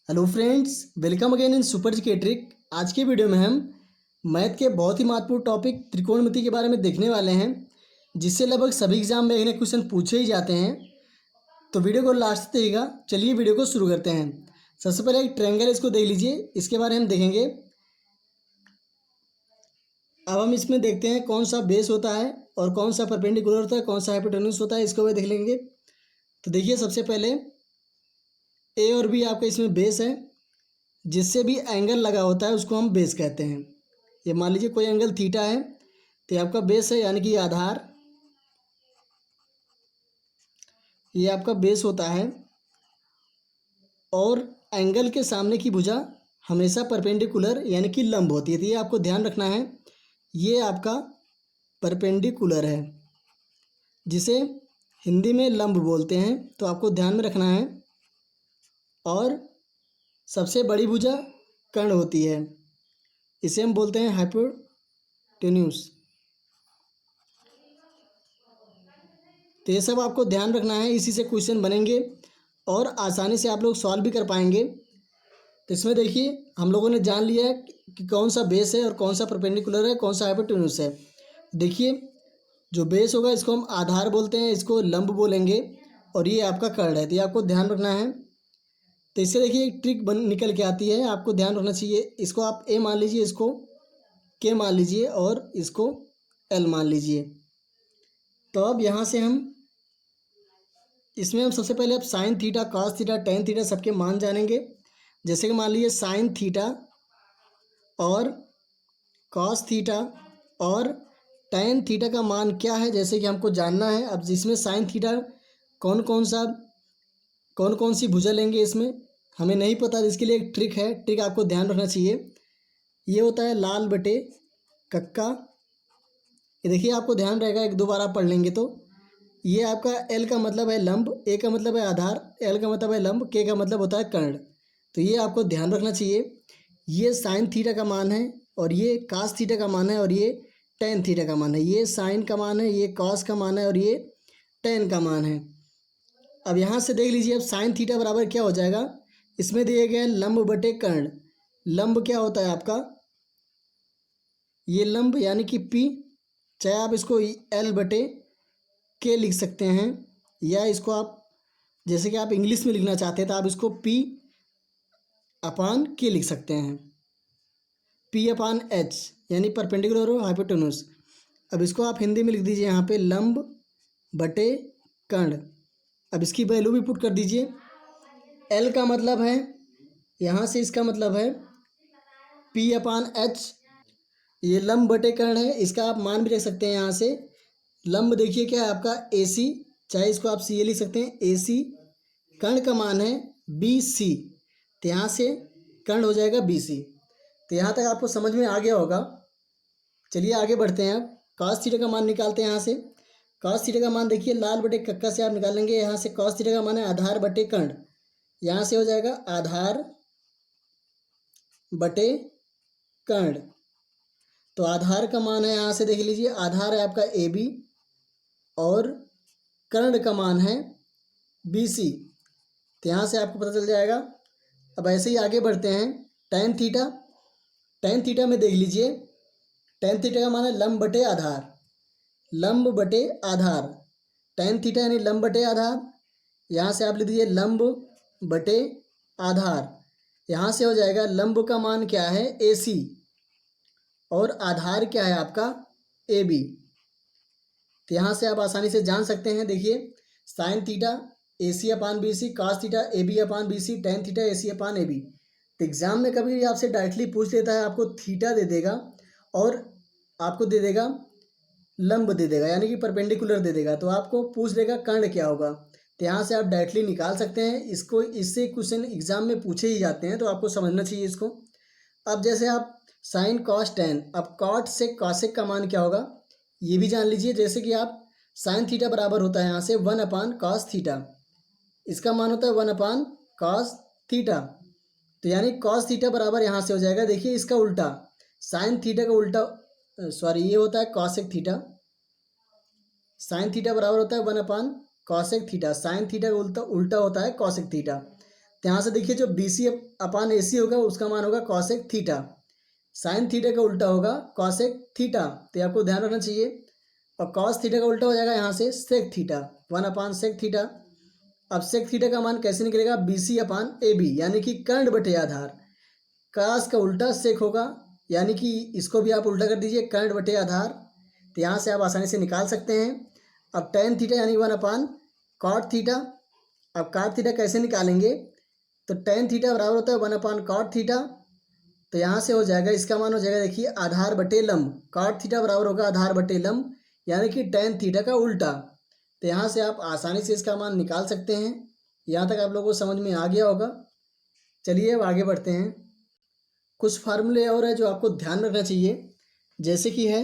Hello friends, welcome again in super G K trick. आज के video में हम मैथ के बहुत ही महत्वपूर्ण टॉपिक त्रिकोणमिति के बारे में देखने वाले हैं, जिससे लगभग सभी एग्जाम में एक क्वेश्चन पूछे ही जाते हैं। तो वीडियो को लास्ट तक देखिएगा। चलिए वीडियो को शुरू करते हैं। सबसे पहले एक ट्रायंगल, इसको देख लीजिए, इसके बारे में हम देखेंगे। अब हम इसमें देखते हैं कौन सा बेस होता है और कौन सा परपेंडिकुलर होता है, कौन सा हाइपोटेन्यूस होता है, इसको भी देख लेंगे। तो देखिए, सबसे पहले ए और बी आपका इसमें बेस है। जिससे भी एंगल लगा होता है उसको हम बेस कहते हैं। ये मान लीजिए कोई एंगल थीटा है, तो ये आपका बेस है, यानी कि आधार। ये आपका बेस होता है। और एंगल के सामने की भुजा हमेशा परपेंडिकुलर यानी कि लंब होती है, तो ये आपको ध्यान रखना है। ये आपका परपेंडिकुलर है, जिसे हिंदी में लंब बोलते हैं, तो आपको ध्यान में रखना है। और सबसे बड़ी भुजा कर्ण होती है, इसे हम बोलते हैं हाइपोटेन्यूस। तो ये सब आपको ध्यान रखना है, इसी से क्वेश्चन बनेंगे और आसानी से आप लोग सॉल्व भी कर पाएंगे। तो इसमें देखिए, हम लोगों ने जान लिया है कि कौन सा बेस है और कौन सा परपेंडिकुलर है, कौन सा हाइपोटेन्यूस है। देखिए, जो बेस होगा इसको हम आधार बोलते हैं, इसको लंब बोलेंगे, और ये आपका कर्ण है, तो ये आपको ध्यान रखना है। तो इससे देखिए एक ट्रिक निकल के आती है, आपको ध्यान रखना चाहिए। इसको आप ए मान लीजिए, इसको के मान लीजिए और इसको एल मान लीजिए। तो अब यहाँ से इसमें हम सबसे पहले अब sine theta, cos theta, tan theta सबके मान जानेंगे। जैसे कि मान लीजिए साइन थीटा और कॉस थीटा और टेन थीटा का मान क्या है, जैसे कि हमको जानना है। अब जिसमें साइन थीटा कौन कौन सी भुजा लेंगे, इसमें हमें नहीं पता। इसके लिए एक ट्रिक है, ट्रिक आपको ध्यान रखना चाहिए। ये होता है लाल बटे कक्का। ये देखिए, आपको ध्यान रहेगा, एक दो बार आप पढ़ लेंगे तो। ये आपका एल का मतलब है लंब, ए का मतलब है आधार, एल का मतलब है लंब, के का मतलब होता है कर्ण। तो ये आपको ध्यान रखना चाहिए। ये साइन थीटा का मान है और ये कास थीटा का मान है और ये टेन थीटा का मान है। ये साइन का मान है, ये कॉस का मान है और ये टेन का मान है। अब यहाँ से देख लीजिए, अब साइन थीटा बराबर क्या हो जाएगा। इसमें दिए गए लंब बटे कर्ण। लंब क्या होता है आपका, ये लंब यानी कि पी, चाहे आप इसको एल बटे के लिख सकते हैं, या इसको आप जैसे कि आप इंग्लिश में लिखना चाहते हैं तो आप इसको पी अपान के लिख सकते हैं। पी अपान एच यानी परपेंडिकुलर और हाइपोटेन्यूस। अब इसको आप हिंदी में लिख दीजिए यहाँ पे लंब बटे कर्ण। अब इसकी वैल्यू भी पुट कर दीजिए। एल का मतलब है, यहाँ से इसका मतलब है पी अपान एच। ये लंब बटे कर्ण है, इसका आप मान भी रख सकते हैं यहाँ से। लंब देखिए क्या है आपका ए सी, चाहे इसको आप सी ए लिख सकते हैं, ए सी। कर्ण का मान है बी सी, तो यहाँ से कर्ण हो जाएगा बी सी। तो यहाँ तक आपको समझ में आ गया होगा। चलिए आगे बढ़ते हैं। अब कॉस थीटा का मान निकालते हैं। यहाँ से कॉस थीटा का मान देखिए, लाल बटे कक्का से आप निकालेंगे। यहाँ से कॉस थीटा का मान है आधार बटे कर्ण, यहाँ से हो जाएगा आधार बटे कर्ण। तो आधार का मान है, यहाँ से देख लीजिए, आधार है आपका ए बी और कर्ण का मान है बी सी। तो यहाँ से आपको पता चल जाएगा। अब ऐसे ही आगे बढ़ते हैं। टेन थीटा, टेन थीटा में देख लीजिए, टेन थीटा का मान है लंब बटे आधार, लंब बटे आधार। टेन थीटा यानी लंब बटे आधार, यहाँ से आप लिख दीजिए लंब बटे आधार। यहाँ से हो जाएगा लंब का मान क्या है ए सी और आधार क्या है आपका ए बी। तो यहाँ से आप आसानी से जान सकते हैं। देखिए, sine theta A C upon B C, cos theta A B upon B C, tan theta A C upon A B. तो एग्जाम में कभी भी आपसे डायरेक्टली पूछ लेता है, आपको थीटा दे देगा और आपको दे देगा लंब दे देगा, यानी कि परपेंडिकुलर दे देगा, तो आपको पूछ लेगा कर्ण क्या होगा। तो यहाँ से आप डायरेक्टली निकाल सकते हैं इसको। इससे क्वेश्चन एग्जाम में पूछे ही जाते हैं, तो आपको समझना चाहिए इसको। अब जैसे आप साइन कॉस टेन, अब कॉट से कॉसेक का मान क्या होगा ये भी जान लीजिए। जैसे कि आप साइन थीटा बराबर होता है यहाँ से वन अपान कॉस थीटा, इसका मान होता है वन अपान कॉस थीटा। तो यानी कॉस थीटा बराबर यहाँ से हो जाएगा, देखिए इसका उल्टा, साइन थीटा का उल्टा, सॉरी ये होता है कॉसेक थीटा। साइन थीटा बराबर होता है one upon cosec theta, sine theta का उल्टा उल्टा होता है कॉसेक थीटा। तो यहाँ से देखिए जो बी सी अपान ए सी होगा उसका मान होगा कॉसेक थीटा। साइन थीटा का उल्टा होगा कॉसेक थीटा, तो आपको ध्यान रखना चाहिए। और कॉस थीटा का उल्टा हो जाएगा यहाँ से सेक थीटा, 1/सेक थीटा। अब सेक थीटा का मान कैसे निकलेगा, B C upon A B, यानी कि कर्ण बटे आधार। कास का उल्टा सेक होगा, यानी कि इसको भी आप उल्टा कर दीजिए, कर्ण बटे आधार। तो यहाँ से आप आसानी से निकाल सकते हैं। अब टेन थीटा यानी 1/कॉट थीटा। अब कॉट थीटा कैसे निकालेंगे, तो टेन थीटा बराबर होता है 1/कॉट थीटा। तो यहाँ से हो जाएगा, इसका मान हो जाएगा देखिए आधार बटे लंब। कॉट थीटा बराबर होगा आधार बटे लंब, यानी कि टेन थीटा का उल्टा। तो यहाँ से आप आसानी से इसका मान निकाल सकते हैं। यहाँ तक आप लोगों को समझ में आ गया होगा। चलिए अब आगे बढ़ते हैं। कुछ फार्मूले और है जो आपको ध्यान रखना चाहिए, जैसे कि है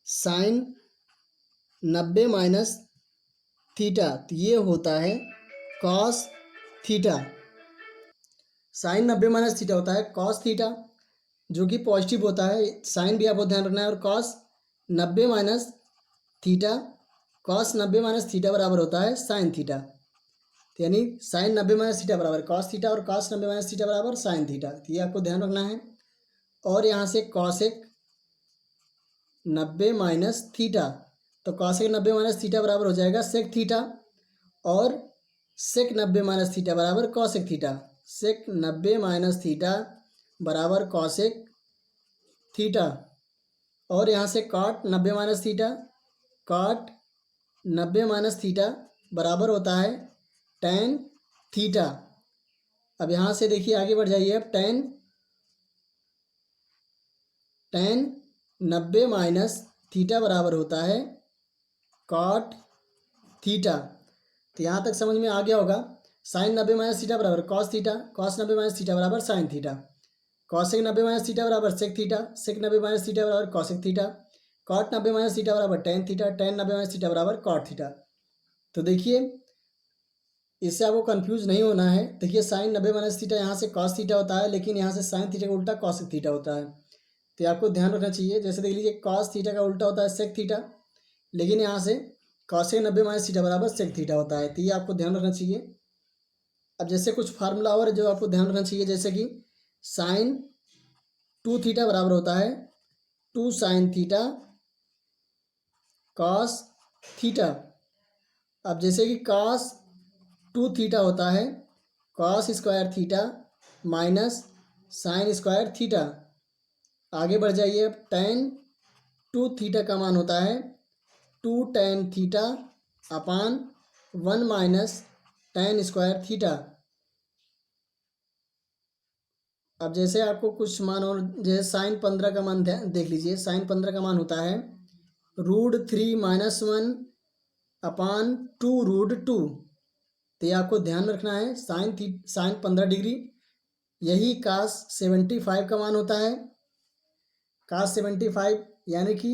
साइन 90 - थीटा, तो ये होता है कॉस थीटा। साइन 90 - थीटा होता है कॉस थीटा, जो कि पॉजिटिव होता है। साइन भी आपको ध्यान रखना है। और कॉस 90 - थीटा, कॉस 90 - थीटा बराबर होता है साइन थीटा। तो यानी साइन 90 - थीटा बराबर कॉस थीटा और कॉस 90 - थीटा बराबर साइन थीटा, तो ये आपको ध्यान रखना है। और यहाँ से कॉसेक 90 - थीटा, तो कॉसेक 90 - थीटा बराबर हो जाएगा सेक थीटा। और सेक 90 - थीटा बराबर कॉसेक थीटा। सेक 90 - थीटा बराबर कॉसेक थीटा। और यहाँ से कॉट 90 - थीटा, कॉट 90 - थीटा बराबर होता है टेन थीटा। अब यहाँ से देखिए आगे बढ़ जाइए। अब टेन टेन 90 - थीटा बराबर होता है कॉट थीटा। तो यहाँ तक समझ में आ गया होगा। साइन 90 - थीटा बराबर कॉस थीटा, कॉस 90 - थीटा बराबर साइन थीटा, कॉसेक 90 - थीटा बराबर सेक थीटा, सेक 90 - थीटा बराबर कॉसेक थीटा, कॉट 90 - थीटा बराबर टेन थीटा, टेन 90 - थीटा बराबर कॉट थीटा। तो देखिए इससे आपको कंफ्यूज नहीं होना है। देखिए साइन 90 - थीटा यहाँ से कॉस थीटा होता है, लेकिन यहाँ से साइन थीटा का उल्टा कॉसेक थीटा होता है। तो आपको ध्यान रखना चाहिए। जैसे देख लीजिए कॉस थीटा का उल्टा होता है सेक थीटा, लेकिन यहाँ से कॉसेक 90 - थीटा बराबर सेक थीटा होता है। तो ये आपको ध्यान रखना चाहिए। अब जैसे कुछ फार्मूला और है जो आपको ध्यान रखना चाहिए, जैसे कि साइन 2 थीटा बराबर होता है 2 sin थीटा कॉस थीटा। अब जैसे कि कॉस 2 थीटा होता है cos square theta minus sine square theta. आगे बढ़ जाइए। अब टेन 2 थीटा का मान होता है 2 tan theta upon 1 - tan square theta. अब जैसे आपको कुछ मान और, जैसे साइन 15 का मान देख लीजिए। साइन 15 का मान होता है √3 - 1 अपान 2√2। तो ये आपको ध्यान रखना है। साइन 15 डिग्री, यही कास 75 का मान होता है। कास 75 यानी कि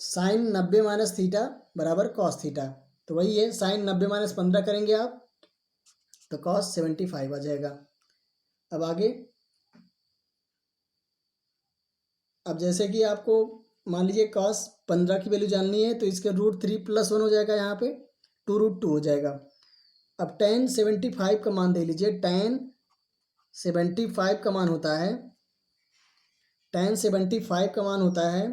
साइन 90 - थीटा बराबर कॉस थीटा। तो वही है, साइन 90 - 15 करेंगे आप तो कॉस 75 आ जाएगा। अब आगे, अब जैसे कि आपको मान लीजिए कॉस 15 की वैल्यू जाननी है, तो इसके √3 + 1 हो जाएगा, यहाँ पे 2√2 हो जाएगा। अब टेन 75 का मान दे लीजिए। टेन 75 का मान होता है टेन 75 का मान होता है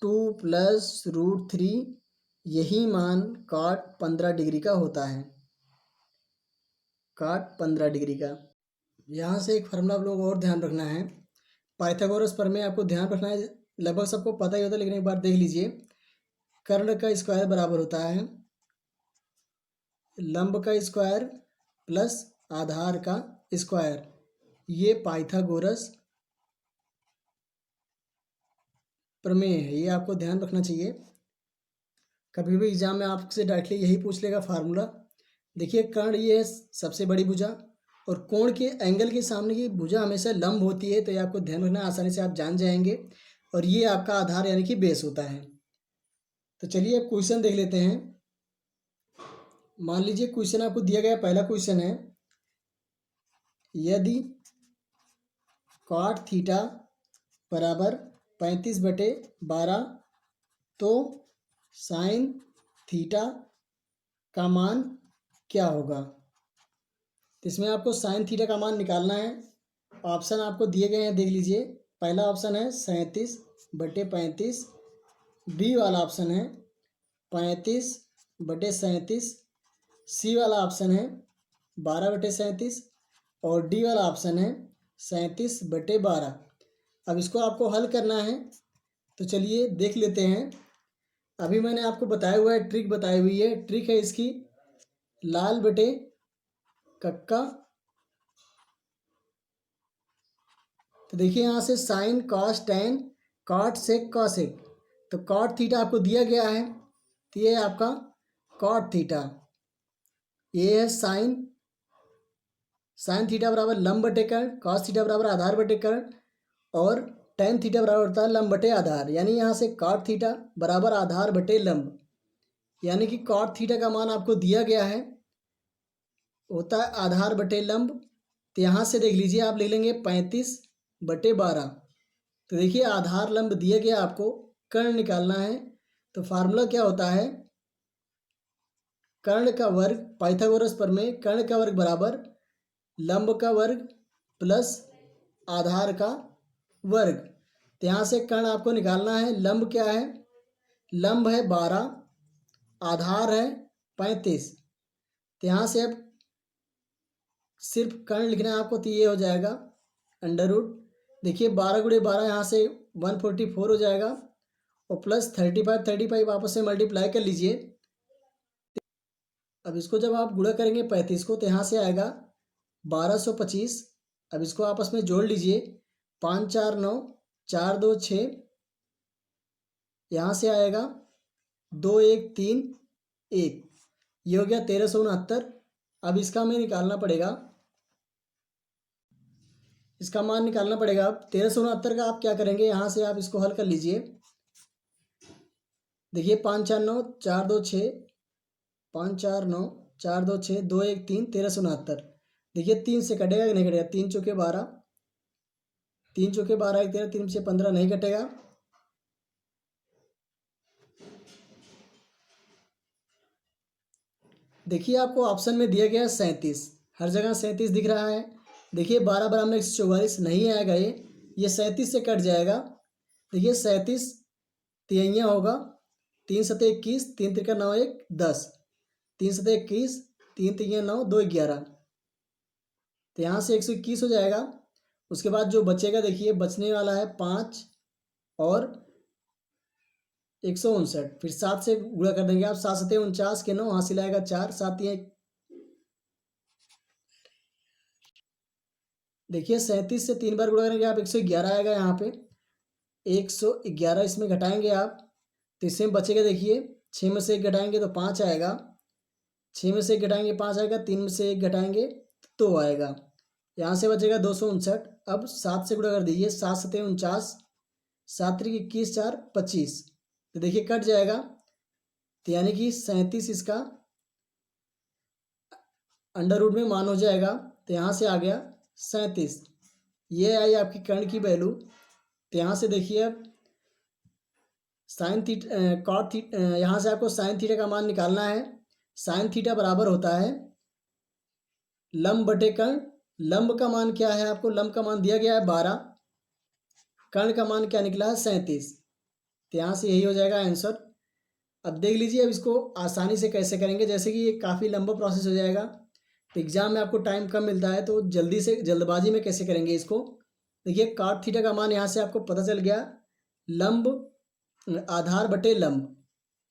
2 + √3। यही मान कॉट 15 डिग्री का होता है, कॉट 15 डिग्री का। यहाँ से एक फार्मूला आप लोगों को और ध्यान रखना है। पाइथागोरस प्रमेय आपको ध्यान रखना है, लगभग सबको पता ही होता है, लेकिन एक बार देख लीजिए। कर्ण का स्क्वायर बराबर होता है लंब का स्क्वायर प्लस आधार का स्क्वायर। ये पाइथागोरस प्रमेय है, ये आपको ध्यान रखना चाहिए। कभी भी एग्जाम में आपसे डायरेक्टली यही पूछ लेगा फार्मूला। देखिए कर्ण ये है सबसे बड़ी भुजा, और कोण के एंगल के सामने की भुजा हमेशा लंब होती है, तो ये आपको ध्यान रखना, आसानी से आप जान जाएंगे। और ये आपका आधार यानी कि बेस होता है। तो चलिए अब क्वेश्चन देख लेते हैं। मान लीजिए क्वेश्चन आपको दिया गया, पहला क्वेश्चन है, यदि कॉट थीटा बराबर 35/12 तो साइन थीटा का मान क्या होगा। तो इसमें आपको साइन थीटा का मान निकालना है। ऑप्शन आपको दिए गए हैं, देख लीजिए। पहला ऑप्शन है 37/35। बी वाला ऑप्शन है 35/37। सी वाला ऑप्शन है 12/37 और डी वाला ऑप्शन है 37/12। अब इसको आपको हल करना है, तो चलिए देख लेते हैं। अभी मैंने आपको बताया हुआ है, ट्रिक बताई हुई है। ट्रिक है इसकी लाल बटे कक्का। तो देखिए यहाँ से sine cos tan cot sec cosec, तो कॉट थीटा आपको दिया गया है, तो ये है आपका कॉट थीटा। ये है साइन साइन थीटा बराबर लंब बटे कर्ण, कॉस थीटा बराबर आधार बटे कर्ण, और टेन थीटा बराबर होता है लंब बटे आधार। यानी यहाँ से कॉट थीटा बराबर आधार बटे लंब, यानी कि कॉट थीटा का मान आपको दिया गया है, होता है आधार बटे लंब। तो यहाँ से देख लीजिए, आप ले लेंगे 35/12। तो देखिए आधार लंब दिया गया, आपको कर्ण निकालना है। तो फार्मूला क्या होता है, कर्ण का वर्ग, पाइथागोरस प्रमेय, कर्ण का वर्ग बराबर लंब का वर्ग प्लस आधार का वर्ग। तो यहाँ से कर्ण आपको निकालना है। लंब क्या है, लंब है 12, आधार है 35। तो यहाँ से अब सिर्फ कर्ण लिखना है आपको, तो ये हो जाएगा अंडर रूट। देखिए 12 × 12 यहाँ से 144 हो जाएगा, और प्लस 35 आपस में मल्टीप्लाई कर लीजिए। अब इसको जब आप गुणा करेंगे 35 को, तो यहाँ से आएगा 1225। अब इसको आपस में जोड़ लीजिए, 5 4 9, 4 2 6, यहाँ से आएगा 2 1 3 1, ये हो गया 1369। अब इसका हमें निकालना पड़ेगा, इसका मान निकालना पड़ेगा। अब 1369 का आप क्या करेंगे, यहाँ से आप इसको हल कर लीजिए। देखिए 5 4 9 4 2 6, 5 4 9 4 2 6, 2 1 3, 1369। देखिए 3 से कटेगा कि नहीं कटेगा, 3 चौके 12, 3 चौके 12 1 13, 3 से 15 नहीं कटेगा। देखिए आपको ऑप्शन में दिया गया है 37, हर जगह 37 दिख रहा है। देखिए 12 बराबर 144 नहीं आएगा, ये 37 से कट जाएगा। देखिए 37 तिहैया होगा, 3 7 21, 3 3 9 1 10, 3 7 21, 3 3 9 2 11, तो यहाँ से 121 हो जाएगा। उसके बाद जो बचेगा, देखिए बचने वाला है 5 और 159। फिर 7 से गुणा कर देंगे आप, 7 7 49 के 9, हासिल आएगा 4, 7 3। देखिए 37 से 3 बार गुणा करेंगे आप, 111 आएगा। यहाँ पे 111 इसमें घटाएंगे आप, तो इसमें बचेगा, देखिए 6 में से 1 घटाएंगे तो 5 आएगा, 6 में से 1 घटाएंगे 5 आएगा, 3 में से 1 घटाएंगे तो 2 आएगा। यहाँ से बचेगा 259। अब 7 से गुणा कर दीजिए, 7 7 49, 7 3 21 4 25, तो देखिए कट जाएगा। तो यानी कि 37 इसका अंडर रूट में मान हो जाएगा। तो यहाँ से आ गया 37, ये आई आपकी कर्ण की वैल्यू। तो यहाँ से देखिए अब साइन थीटा कॉट थीटा, यहाँ से आपको साइन थीटा का मान निकालना है। साइन थीटा बराबर होता है लंब बटे कर्ण। लंब का मान क्या है, आपको लंब का मान दिया गया है 12, कर्ण का मान क्या निकला है 37। तो यहाँ से यही हो जाएगा आंसर। अब देख लीजिए, अब इसको आसानी से कैसे करेंगे, जैसे कि ये काफ़ी लंबा प्रोसेस हो जाएगा, तो एग्जाम में आपको टाइम कम मिलता है, तो जल्दी से जल्दबाजी में कैसे करेंगे इसको। देखिए कॉट थीटा का मान यहाँ से आपको पता चल गया, लंब आधार बटे लंब।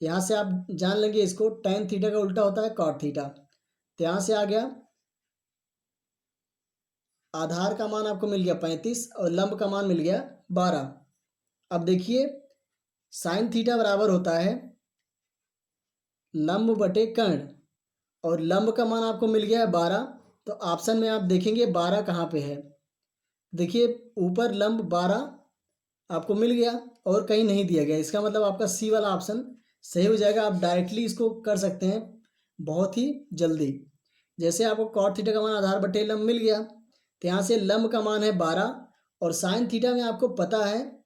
यहाँ से आप जान लेंगे इसको, tan थीटा का उल्टा होता है कॉट थीटा। तो यहाँ से आ गया, आधार का मान आपको मिल गया 35 और लंब का मान मिल गया 12। अब देखिए साइन थीटा बराबर होता है लंब बटे कर्ण, और लंब का मान आपको मिल गया है 12। तो ऑप्शन में आप देखेंगे 12 कहाँ पे है, देखिए ऊपर लंब 12 आपको मिल गया और कहीं नहीं दिया गया, इसका मतलब आपका सी वाला ऑप्शन सही हो जाएगा। आप डायरेक्टली इसको कर सकते हैं बहुत ही जल्दी। जैसे आपको कॉट थीटा का मान आधार बटे लंब मिल गया, तो यहाँ से लंब का मान है 12, और साइन थीटा में आपको पता है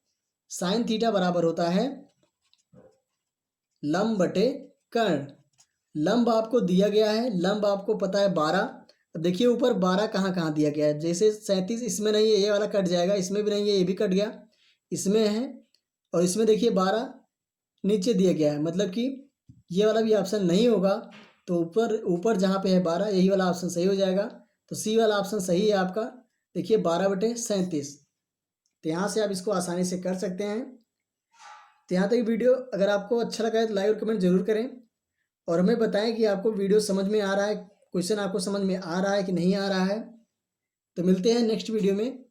साइन थीटा बराबर होता है लंब बटे कर्ण। लंब आपको दिया गया है, लंब आपको पता है 12, अब देखिए ऊपर 12 कहाँ कहाँ दिया गया है, जैसे 37 इसमें नहीं है, ये वाला कट जाएगा, इसमें भी नहीं है, ये भी कट गया, इसमें है, और इसमें देखिए 12 नीचे दिया गया है, मतलब कि ये वाला भी ऑप्शन नहीं होगा। तो ऊपर ऊपर जहाँ पे है 12, यही वाला ऑप्शन सही हो जाएगा। तो सी वाला ऑप्शन सही है आपका। देखिए 12/37। तो यहाँ से आप इसको आसानी से कर सकते हैं। तो यहाँ तक वीडियो अगर आपको अच्छा लगा है तो लाइक और कमेंट जरूर करें, और हमें बताएं कि आपको वीडियो समझ में आ रहा है, क्वेश्चन आपको समझ में आ रहा है कि नहीं आ रहा है। तो मिलते हैं नेक्स्ट वीडियो में।